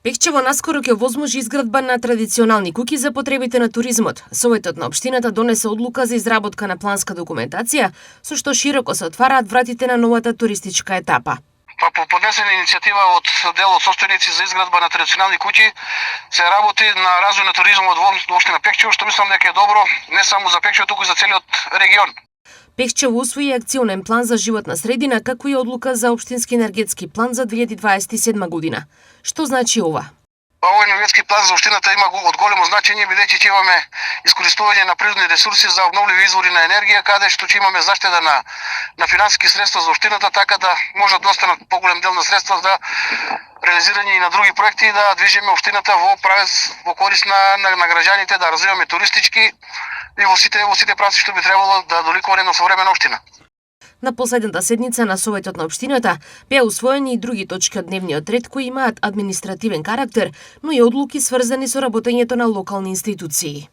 Пехчево наскоро ќе возможи изградба на традиционални куќи за потребите на туризмот. Советот на општината донесе одлука за изработка на планска документација, со што широко се отвараат вратите на новата туристичка етапа. По поднесена иницијатива од дел од состојници за изградба на традиционални куќи се работи на развој на туризмот во општина Пехчево, што мислам дека е добро не само за Пехчево, туку и за целиот регион. Пехчево усвои акционен план за животна средина, како и одлука за општински енергетски план за 2027 година. Што значи ова? Овој енергетски план за општината има од големо значење, бидејќи ќе имаме искористување на природни ресурси за обновливи извори на енергија, каде што ќе имаме заштеда на финансиски средства за општината, така да можат да останат поголем дел на средства за реализирање и на други проекти и да движиме општината во корист на граѓаните, да развиваме туристички и во сите правци што би требало да доликуваме на современа општина. На последната седница на Советот на општината беа усвоени и други точки од дневниот ред кои имаат административен карактер, но и одлуки сврзани со работењето на локални институции.